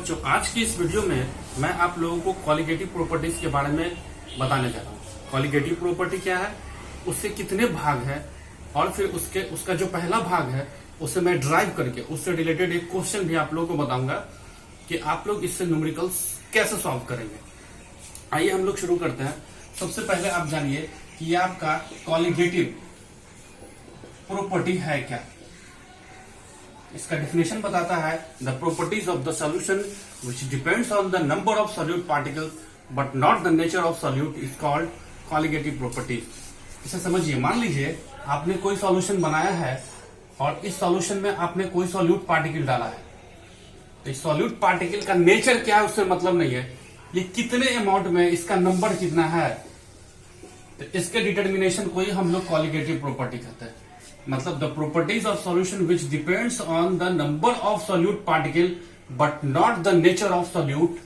बच्चों, आज की इस वीडियो में मैं आप लोगों को क्वालिटेटिव प्रॉपर्टीज के बारे में बताने जा रहा हूँ। क्वालिटेटिव प्रॉपर्टी क्या है, उससे कितने भाग है, और फिर उसका जो पहला भाग है उसे मैं ड्राइव करके उससे रिलेटेड एक क्वेश्चन भी आप लोगों को बताऊंगा कि आप लोग इससे न्यूमेरिकल्स कैसे सॉल्व करेंगे। आइए हम लोग शुरू करते हैं। सबसे पहले आप जानिए कि ये आपका क्वालिटेटिव प्रॉपर्टी है क्या। इसका डेफिनेशन बताता है the properties of the solution which depends on the number of solute particles but not the nature of solute is called qualitative properties. इसे समझिए, मान लीजिए आपने कोई सॉल्यूशन बनाया है और इस सॉल्यूशन में आपने कोई सॉल्यूट पार्टिकल डाला है, तो इस सॉल्यूट पार्टिकल का नेचर क्या है उससे मतलब नहीं है, ये कितने अमाउंट में, इसका नंबर कितना है, तो इसके डिटर्मिनेशन को ही हम लोग क्वालिटेटिव प्रॉपर्टी कहते हैं। मतलब the properties of solution which depends on the number of solute particle but not the nature of solute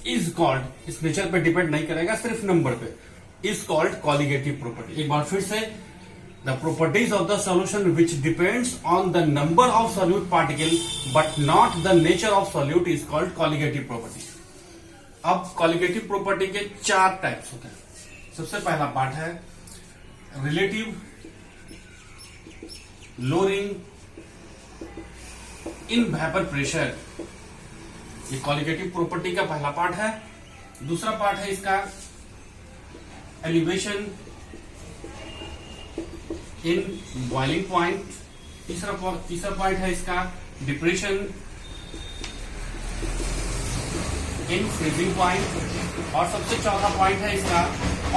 is called, इस नेचर पे डिपेंड नहीं करेगा, सिर्फ नंबर पे, इज कॉल्ड क्वालिटेटिव प्रॉपर्टी। एक बार फिर से, the properties of the solution which depends on the number of solute particle but not the nature of solute is called qualitative property. अब क्वालिटेटिव प्रॉपर्टी के चार टाइप्स होते हैं। सबसे पहला पार्ट है relative lowering in vapour pressure, ये qualitative property का पहला पार्ट है। दूसरा पार्ट है इसका एलिवेशन इन बॉइलिंग पॉइंट। तीसरा पॉइंट है इसका डिप्रेशन इन फ्रीजिंग पॉइंट। और सबसे चौथा पॉइंट है इसका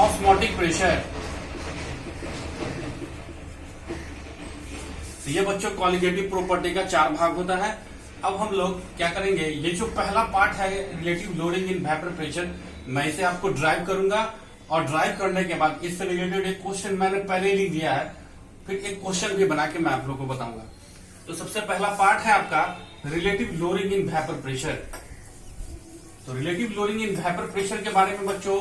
ऑस्मोटिक प्रेशर। तो ये बच्चों क्वालिटेटिव प्रॉपर्टी का चार भाग होता है। अब हम लोग क्या करेंगे, ये जो पहला पार्ट है relative loading in vapour pressure, मैं इसे आपको ड्राइव करूंगा और ड्राइव करने के बाद इससे रिलेटेड एक क्वेश्चन मैंने पहले लिख दिया है, फिर एक क्वेश्चन भी बना के मैं आप लोगों को बताऊंगा। तो सबसे पहला पार्ट है आपका relative loading in vapour pressure. तो relative loading in vapour pressure के बारे में बच्चों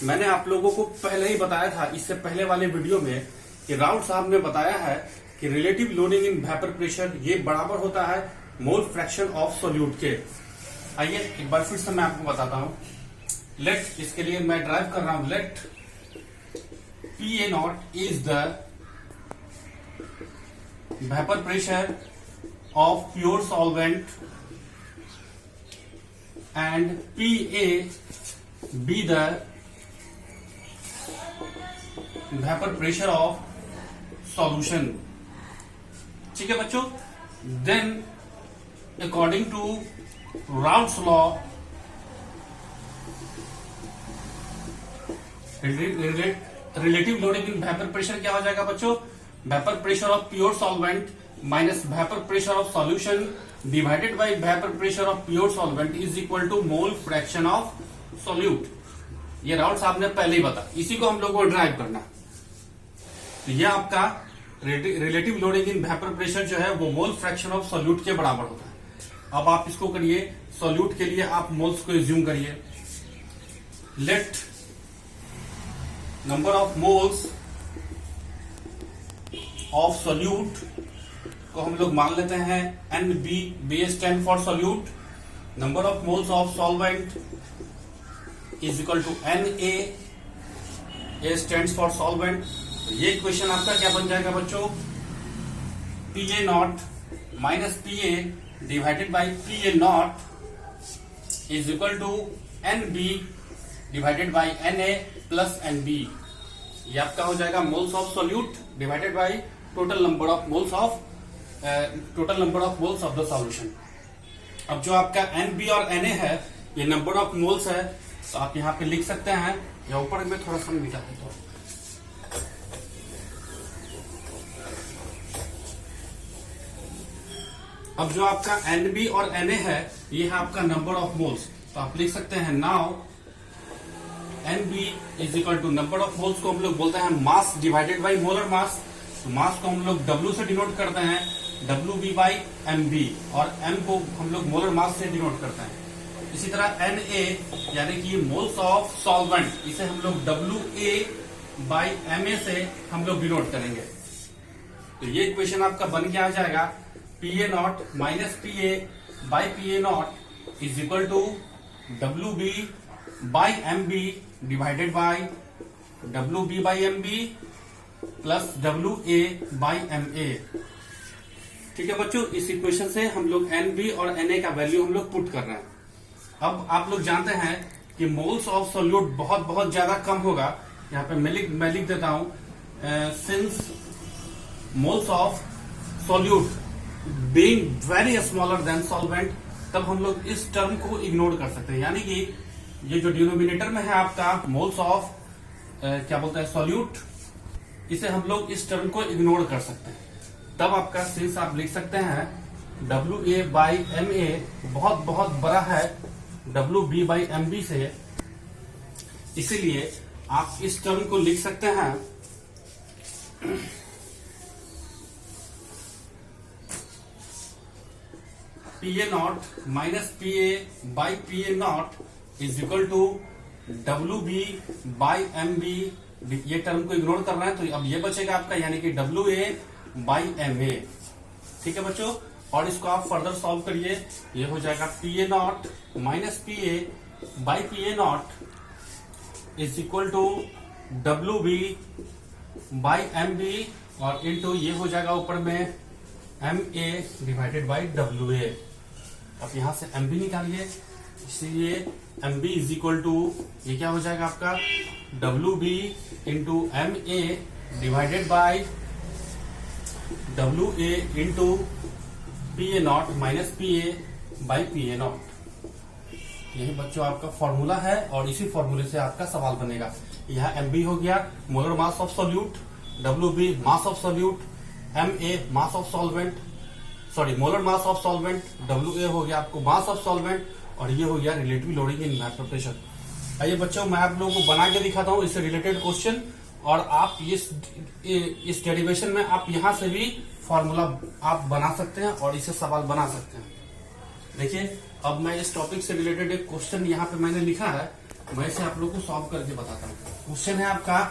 मैंने आप लोगों को पहले ही बताया था, इससे पहले वाले वीडियो में, कि राउत साहब ने बताया है कि relative loading in vapour pressure ये बराबर होता है मोल फ्रैक्शन ऑफ सॉल्यूट के। आइए एक बार फिर से मैं आपको बताता हूं। लेट, इसके लिए मैं ड्राइव कर रहा हूं, let PA0 is the vapour pressure of pure solvent and PA be the vapour pressure of solution. ठीक है बच्चों। Then according to Raoult's law, relative loading in vapour pressure क्या हो जाएगा बच्चों, vapour pressure of pure solvent minus vapour pressure of solution divided by vapour pressure of pure solvent is equal to mole fraction of solute. ये Raoult साहब ने पहले ही बता, इसी को हम लोग को ड्राइव करना। तो ये आपका relative loading in vapour pressure जो है वो मोल फ्रैक्शन ऑफ सॉल्यूट के बराबर होता है। अब आप इसको करिए, सॉल्यूट के लिए आप मोल्स को एज्यूम करिए। Let number of moles of solute को हम लोग मान लेते हैं NB, B stand for solute. Number of moles of solvent is equal to NA, A stand for solvent. ये इक्वेशन आपका क्या बन जाएगा बच्चों, PA0 minus PA divided by PA0 is equal to NB divided by NA plus NB। ये आपका हो जाएगा moles of solute divided by total number of moles of the solution. अब जो आपका NB और NA है ये नंबर ऑफ मोल्स है, तो आप यहाँ पे लिख सकते हैं, या ऊपर में थोड़ा सा मिटा देता हूं। अब जो आपका NB और NA है ये है आपका नंबर ऑफ मोल्स, तो आप लिख सकते हैं now NB is equal to, number of moles को हम लोग बोलते हैं mass divided by molar mass. तो मास को हम लोग W से डिनोट करते हैं, WB बाई MB, और M को हम लोग मोलर मास से डिनोट करते हैं। इसी तरह NA यानी कि मोल्स ऑफ सॉल्वेंट, इसे हम लोग WA बाई MA से हम लोग डिनोट करेंगे। तो ये इक्वेशन आपका बन के आ जाएगा P A naught minus P A by P A naught is equal to W B by M B divided by W B by M B plus W A by M A. ठीक है बच्चों, इस equation से हम लोग N B और N A का value हम लोग पुट कर रहे हैं। अब आप लोग जानते हैं कि मोल्स ऑफ सोल्यूट बहुत बहुत ज्यादा कम होगा। यहाँ पे मैं लिख देता हूं, since moles of solute being very smaller than solvent, तब हम लोग इस टर्म को इग्नोर कर सकते हैं। यानी कि ये जो डिनोमिनेटर में है आपका मोल्स ऑफ क्या बोलते हैं सोल्यूट, इसे हम लोग इस टर्म को इग्नोर कर सकते हैं। तब आपका सिंस आप लिख सकते हैं W A by M A बहुत बहुत बड़ा है W B by M B से, इसीलिए आप इस टर्म को लिख सकते हैं P A naught minus P A by P A naught is equal to W B by M B. ये टर्म को इग्नोर करना है तो अब ये बचेगा आपका, यानी कि W A by M A. ठीक है बच्चों, और इसको आप फर्दर सॉल्व करिए। ये हो जाएगा P A naught minus P A by P A naught is equal to W B by M B और इनटू ये हो जाएगा ऊपर में M A divided by W A. अब यहां से एम बी निकालिए, इसलिए M B is equal to ये क्या हो जाएगा आपका W B into M A divided by W A into P A naught minus P A by P A not. यही बच्चों आपका फॉर्मूला है और इसी फॉर्मूले से आपका सवाल बनेगा। यहाँ एम बी हो गया molar mass of solute, W B mass of solute, M A mass of solvent, sorry molar mass of solvent, W A हो गया आपको मास ऑफ सॉल्वेंट और ये हो गया relative loading in vapour pressure. आइए बच्चों, मैं आप लोगों को बना के दिखाता हूं इससे रिलेटेड क्वेश्चन, और आप इस डेरिवेशन में आप यहां से भी फॉर्मूला आप बना सकते हैं और इसे सवाल बना सकते हैं। देखिए, अब मैं इस टॉपिक से रिलेटेड एक क्वेश्चन यहाँ पे मैंने लिखा है, मैं इसे आप लोगों को सॉल्व करके बताता हूँ। क्वेश्चन है आपका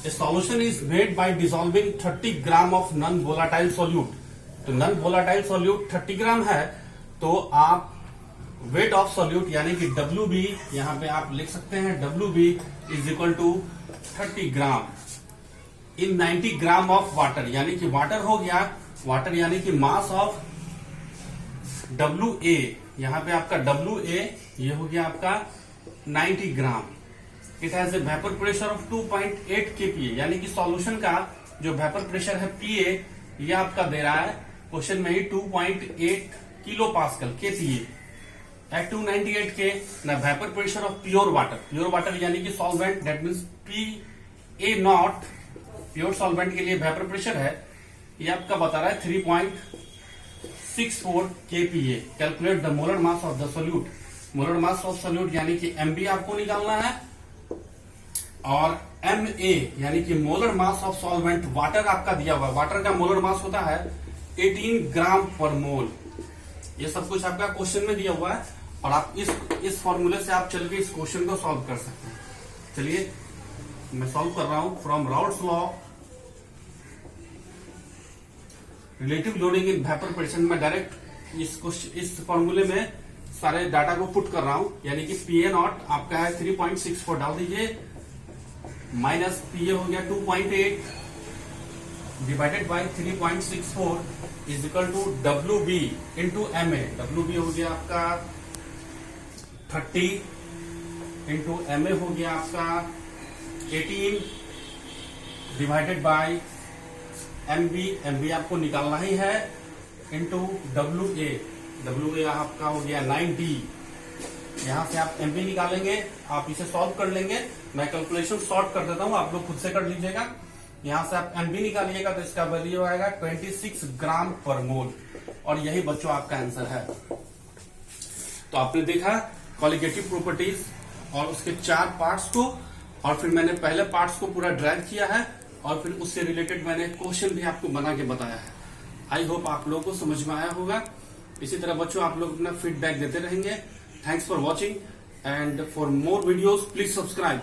A solution is made by dissolving 30 gram of non-volatile solute। तो नॉन वोलाटाइल सोल्यूट 30 ग्राम है, तो आप वेट ऑफ सोल्यूट यानी कि डब्ल्यू बी यहां पे आप लिख सकते हैं W B is equal to 30 gram in 90 gram of water, यानी कि वाटर हो गया, वाटर यानी कि मास ऑफ डब्ल्यू ए, यहां पे आपका डब्ल्यू ए ये हो गया आपका 90 gram. It has a vapour pressure of 2.8 kPa, यानी कि सॉल्यूशन का जो वेपर प्रेशर है पीए ये आपका दे रहा है क्वेश्चन में ही 2.8 किलो पास्कल kPa एट 298 के ना vapour pressure of pure water यानी कि solvent, that means P A not pure solvent के लिए वेपर प्रेशर है, ये आपका बता रहा है 3.64 kPa। Calculate the molar mass of the solute. Molar mass of solute यानी कि एमबी आपको निकालना है, और एम ए यानी कि molar mass of solvent water आपका दिया हुआ है। वाटर का मोलर मास होता है 18 ग्राम पर मोल। ये सब कुछ आपका क्वेश्चन में दिया हुआ है और आप इस फॉर्मूले से आप चल के इस क्वेश्चन को सॉल्व कर सकते हैं। चलिए मैं सॉल्व कर रहा हूं from routes law relative loading in vapour pressure. मैं डायरेक्ट इस फॉर्मूले में सारे डाटा को पुट कर रहा हूं, यानी कि पी ए नॉट आपका है 3.64 डाल दीजिए, माइनस पी ए हो गया 2.8 divided by 3.64 is equal to W B into M A. W B हो गया आपका 30 इंटू एम ए हो गया आपका 18 डिवाइडेड बाई एम बी आपको निकालना ही है इंटू डब्ल्यू ए आपका हो गया 90। यहां से आप एमबी निकालेंगे, आप इसे सॉल्व कर लेंगे। मैं कैलकुलेशन सॉर्ट कर देता हूं, आप लोग खुद से कर लीजिएगा। यहां से आप एमबी निकालिएगा तो इसका वैल्यू आएगा 26 ग्राम पर मोल, और यही बच्चों आपका आंसर है। तो आपने देखा क्वालिटेटिव प्रॉपर्टीज और उसके 4 पार्ट्स को, और फिर मैंने पहले पार्ट्स को पूरा ड्राइव किया है और फिर उससे रिलेटेड मैंने क्वेश्चन भी आपको बना के बताया है। आई होप आप लोगों को समझ में आया होगा। इसी तरह बच्चों आप लोग अपना फीडबैक देते रहेंगे। Thanks for watching, and for more videos please subscribe.